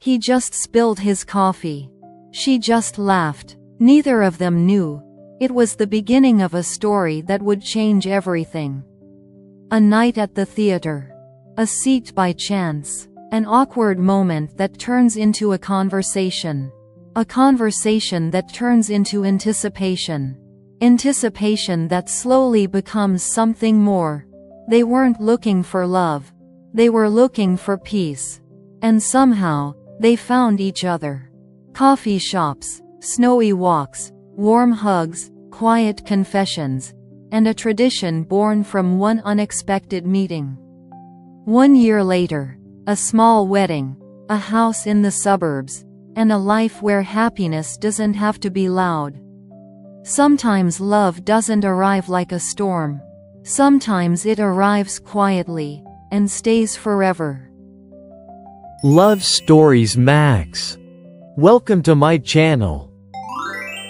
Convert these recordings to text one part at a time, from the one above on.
He just spilled his coffee. She just laughed. Neither of them knew. It was the beginning of a story that would change everything. A night at the theater. A seat by chance. An awkward moment that turns into a conversation. A conversation that turns into anticipation. Anticipation that slowly becomes something more. They weren't looking for love. They were looking for peace. And somehow, they found each other. Coffee shops, snowy walks, warm hugs, quiet confessions, and a tradition born from one unexpected meeting. 1 year later, a small wedding, a house in the suburbs, and a life where happiness doesn't have to be loud. Sometimes love doesn't arrive like a storm. Sometimes it arrives quietly, and stays forever. Love Stories Max. Welcome to my channel.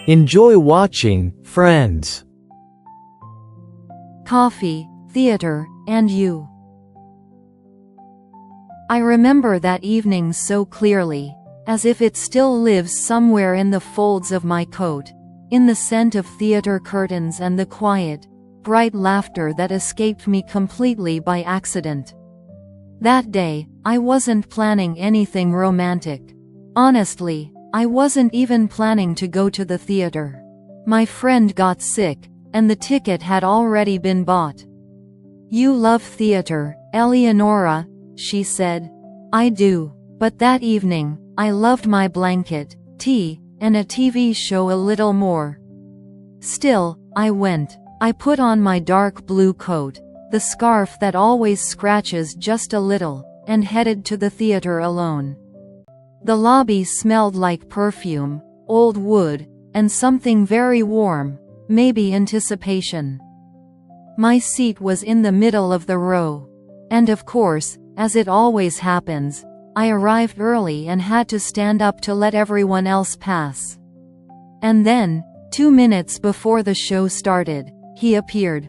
Enjoy watching, friends. Coffee, theater, and you. I remember that evening so clearly, as if it still lives somewhere in the folds of my coat, in the scent of theater curtains and the quiet, bright laughter that escaped me completely by accident. That day, I wasn't planning anything romantic. Honestly, I wasn't even planning to go to the theater. My friend got sick, and the ticket had already been bought. "You love theater, Eleonora," she said. "I do. But that evening, I loved my blanket, tea, and a TV show a little more." Still, I went. I put on my dark blue coat, the scarf that always scratches just a little, and headed to the theater alone. The lobby smelled like perfume, old wood, and something very warm, maybe anticipation. My seat was in the middle of the row. And of course, as it always happens, I arrived early and had to stand up to let everyone else pass. And then, 2 minutes before the show started, he appeared.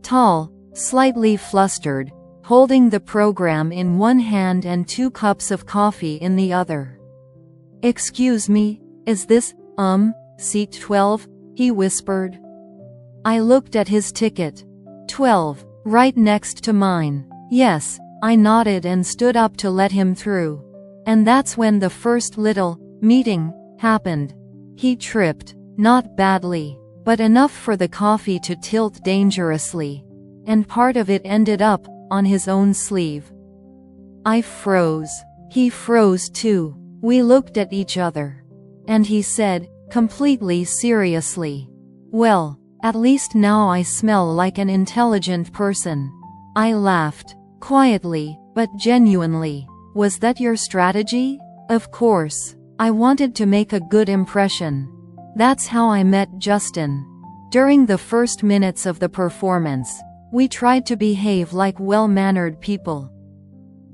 Tall, slightly flustered, holding the program in one hand and 2 cups of coffee in the other. "Excuse me, is this, seat 12? He whispered. I looked at his ticket. 12, right next to mine. "Yes," I nodded and stood up to let him through. And that's when the first little meeting happened. He tripped, not badly, but enough for the coffee to tilt dangerously. And part of it ended up on his own sleeve. I froze. He froze too. We looked at each other. And he said, completely seriously, "Well, at least now I smell like an intelligent person." I laughed. Quietly, but genuinely. "Was that your strategy?" "Of course. I wanted to make a good impression. That's how I met Justin. During the first minutes of the performance, we tried to behave like well-mannered people.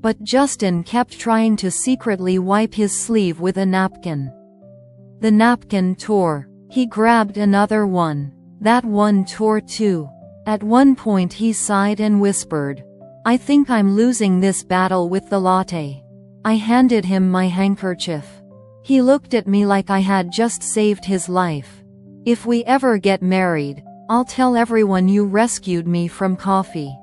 But Justin kept trying to secretly wipe his sleeve with a napkin. The napkin tore. He grabbed another one. That one tore too. At one point he sighed and whispered, "I think I'm losing this battle with the latte." I handed him my handkerchief. He looked at me like I had just saved his life. "If we ever get married, I'll tell everyone you rescued me from coffee."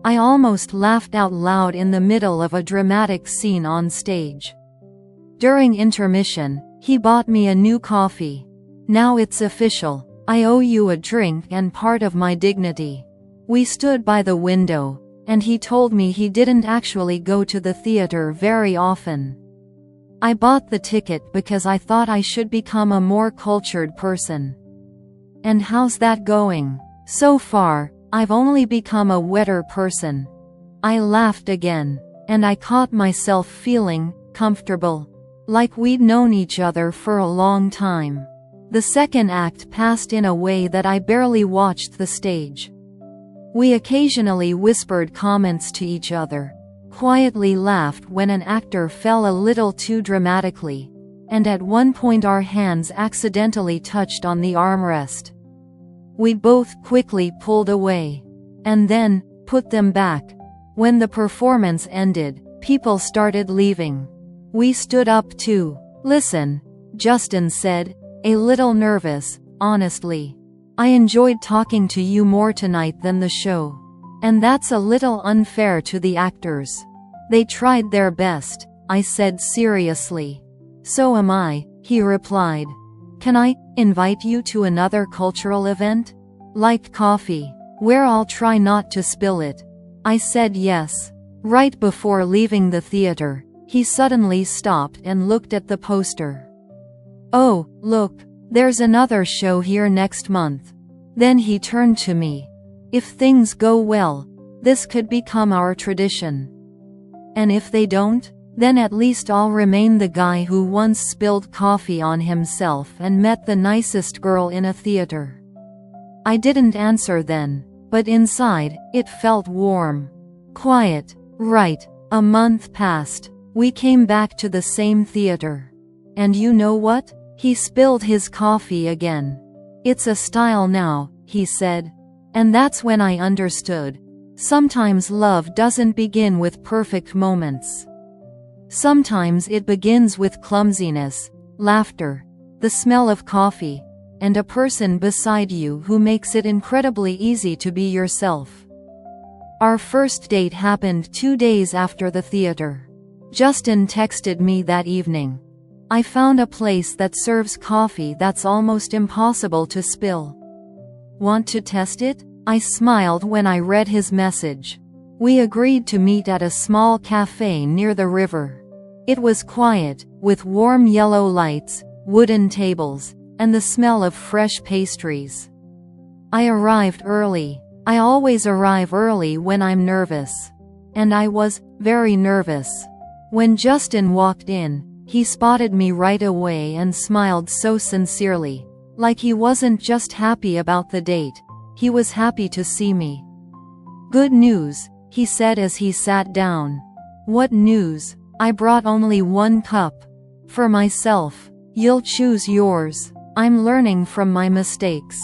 I almost laughed out loud in the middle of a dramatic scene on stage. During intermission, he bought me a new coffee. "Now it's official. I owe you a drink and part of my dignity." We stood by the window, and he told me he didn't actually go to the theater very often. I bought the ticket because I thought I should become a more cultured person. And how's that going? So far, I've only become a wetter person. I laughed again, and I caught myself feeling comfortable, like we'd known each other for a long time. The second act passed in a way that I barely watched the stage. We occasionally whispered comments to each other, quietly laughed when an actor fell a little too dramatically, and at one point our hands accidentally touched on the armrest. We both quickly pulled away, and then put them back. When the performance ended, people started leaving. We stood up too. Listen, Justin said, a little nervous, honestly. I enjoyed talking to you more tonight than the show. And that's a little unfair to the actors. They tried their best, I said seriously. So am I, he replied. Can I invite you to another cultural event? Like coffee, where I'll try not to spill it. I said yes. Right before leaving the theater, he suddenly stopped and looked at the poster. Oh, look, there's another show here next month. Then he turned to me. If things go well, this could become our tradition. And if they don't, then at least I'll remain the guy who once spilled coffee on himself and met the nicest girl in a theater. I didn't answer then, but inside, it felt warm. Quiet. Right. A month passed. We came back to the same theater. And you know what? He spilled his coffee again. It's a style now, he said. And that's when I understood. Sometimes love doesn't begin with perfect moments. Sometimes it begins with clumsiness, laughter, the smell of coffee, and a person beside you who makes it incredibly easy to be yourself. Our first date happened 2 days after the theater. Justin texted me that evening. I found a place that serves coffee that's almost impossible to spill. Want to test it? I smiled when I read his message. We agreed to meet at a small cafe near the river. It was quiet, with warm yellow lights, wooden tables, and the smell of fresh pastries. I arrived early. I always arrive early when I'm nervous. And I was very nervous. When Justin walked in, he spotted me right away and smiled so sincerely, like he wasn't just happy about the date, he was happy to see me. Good news, he said as he sat down. What news? I brought only 1 cup. For myself. You'll choose yours. I'm learning from my mistakes.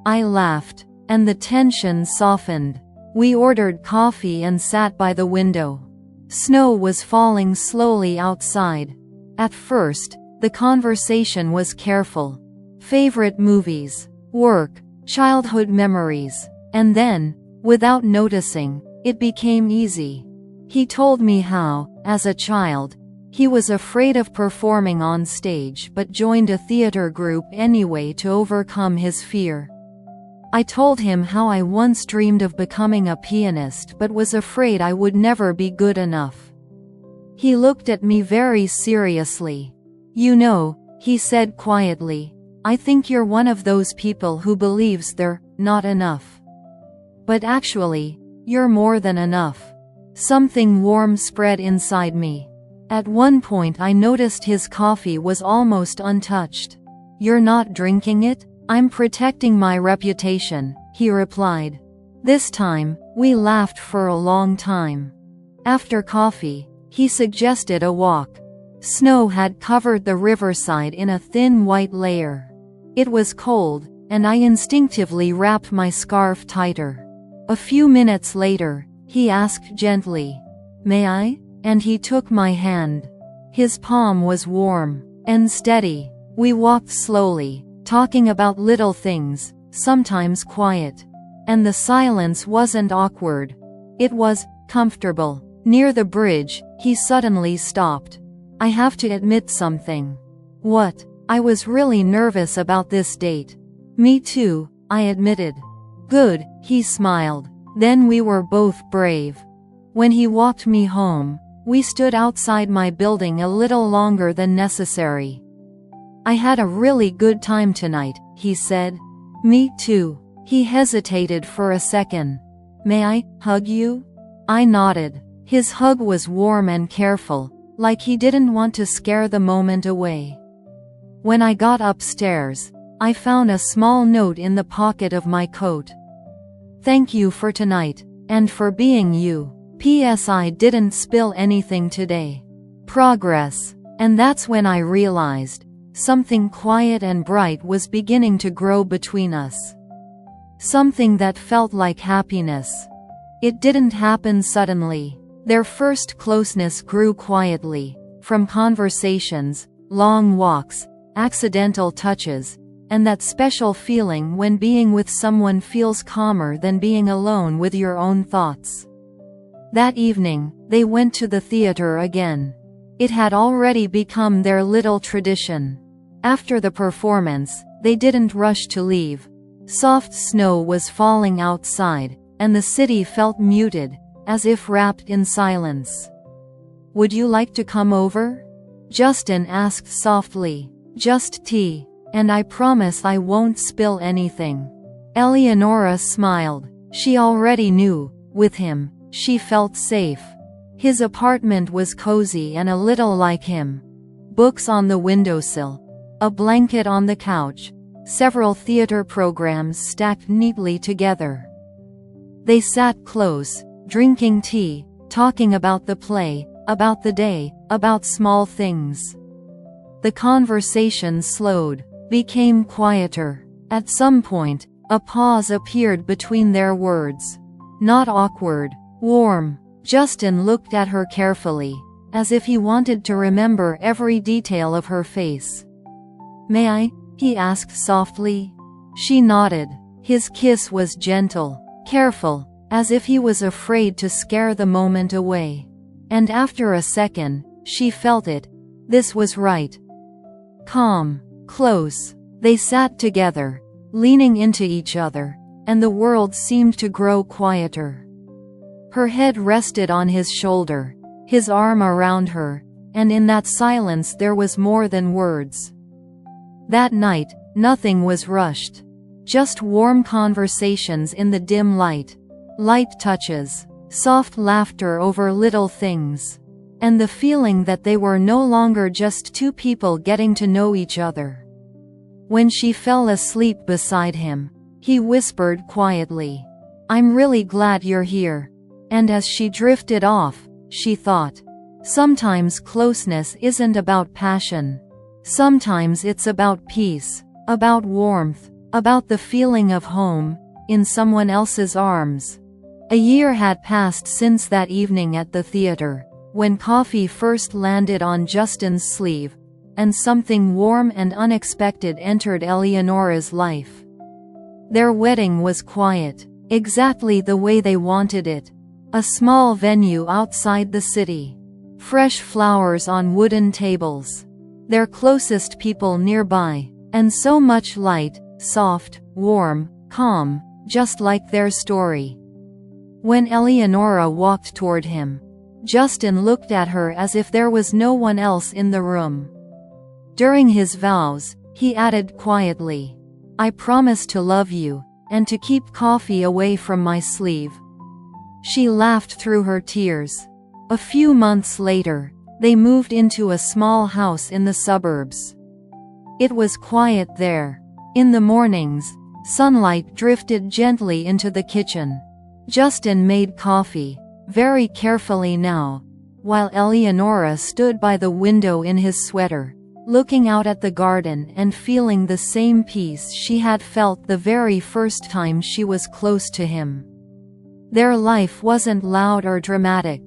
I laughed, and the tension softened. We ordered coffee and sat by the window. Snow was falling slowly outside. At first, the conversation was careful. Favorite movies, work, childhood memories. And then, without noticing, it became easy. He told me how, as a child, he was afraid of performing on stage but joined a theater group anyway to overcome his fear. I told him how I once dreamed of becoming a pianist but was afraid I would never be good enough. He looked at me very seriously. You know, he said quietly, I think you're one of those people who believes they're not enough. But actually, you're more than enough. Something warm spread inside me. At one point I noticed his coffee was almost untouched. You're not drinking it? I'm protecting my reputation, he replied. This time, we laughed for a long time. After coffee, he suggested a walk. Snow had covered the riverside in a thin white layer. It was cold, and I instinctively wrapped my scarf tighter. A few minutes later, he asked gently, May I? And he took my hand. His palm was warm and steady. We walked slowly, talking about little things, sometimes quiet. And the silence wasn't awkward. It was comfortable. Near the bridge, he suddenly stopped. I have to admit something. What? I was really nervous about this date. Me too, I admitted. Good, he smiled. Then we were both brave. When he walked me home, we stood outside my building a little longer than necessary. I had a really good time tonight, he said. Me too. He hesitated for a second. May I hug you? I nodded. His hug was warm and careful, like he didn't want to scare the moment away. When I got upstairs, I found a small note in the pocket of my coat. Thank you for tonight, and for being you. P.S. I didn't spill anything today. Progress. And that's when I realized, something quiet and bright was beginning to grow between us. Something that felt like happiness. It didn't happen suddenly. Their first closeness grew quietly, from conversations, long walks, accidental touches, and that special feeling when being with someone feels calmer than being alone with your own thoughts. That evening, they went to the theater again. It had already become their little tradition. After the performance, they didn't rush to leave. Soft snow was falling outside, and the city felt muted, as if wrapped in silence. "Would you like to come over?" Justin asked softly. "Just tea. And I promise I won't spill anything." Eleonora smiled. She already knew, with him, she felt safe. His apartment was cozy and a little like him. Books on the windowsill. A blanket on the couch. Several theater programs stacked neatly together. They sat close, drinking tea, talking about the play, about the day, about small things. The conversation slowed, became quieter. At some point, a pause appeared between their words. Not awkward, warm. Justin looked at her carefully, as if he wanted to remember every detail of her face. "May I?" he asked softly. She nodded. His kiss was gentle, careful, as if he was afraid to scare the moment away. And after a second, she felt it. This was right. Calm, close. They sat together, leaning into each other, and the world seemed to grow quieter. Her head rested on his shoulder, his arm around her, and in that silence there was more than words. That night, nothing was rushed. Just warm conversations in the dim light. Light touches, soft laughter over little things. And the feeling that they were no longer just two people getting to know each other. When she fell asleep beside him, he whispered quietly, "I'm really glad you're here." And as she drifted off, she thought, sometimes closeness isn't about passion. Sometimes it's about peace, about warmth, about the feeling of home, in someone else's arms. A year had passed since that evening at the theater, when coffee first landed on Justin's sleeve, and something warm and unexpected entered Eleonora's life. Their wedding was quiet, exactly the way they wanted it. A small venue outside the city. Fresh flowers on wooden tables. Their closest people nearby, and so much light, soft, warm, calm, just like their story. When Eleonora walked toward him, Justin looked at her as if there was no one else in the room. During his vows, he added quietly, "I promise to love you, and to keep coffee away from my sleeve." She laughed through her tears. A few months later, they moved into a small house in the suburbs. It was quiet there. In the mornings, sunlight drifted gently into the kitchen. Justin made coffee, very carefully now, while Eleonora stood by the window in his sweater, looking out at the garden and feeling the same peace she had felt the very first time she was close to him. Their life wasn't loud or dramatic.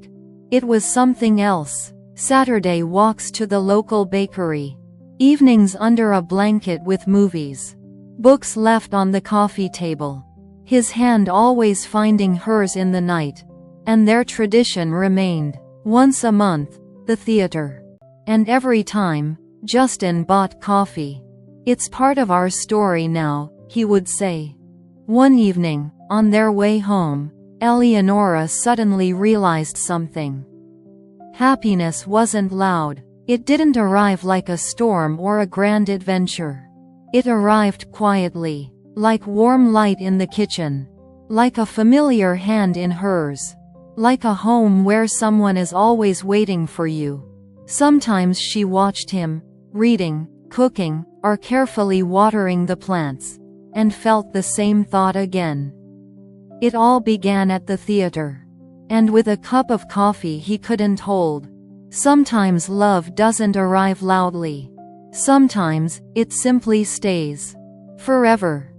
It was something else. Saturday walks to the local bakery. Evenings under a blanket with movies. Books left on the coffee table. His hand always finding hers in the night. And their tradition remained. Once a month, the theater. And every time, Justin bought coffee. "It's part of our story now," he would say. One evening, on their way home, Eleonora suddenly realized something. Happiness wasn't loud. It didn't arrive like a storm or a grand adventure. It arrived quietly, like warm light in the kitchen, like a familiar hand in hers, like a home where someone is always waiting for you. Sometimes she watched him, reading, cooking, or carefully watering the plants, and felt the same thought again. It all began at the theater. And with a cup of coffee he couldn't hold. Sometimes love doesn't arrive loudly. Sometimes, it simply stays. Forever.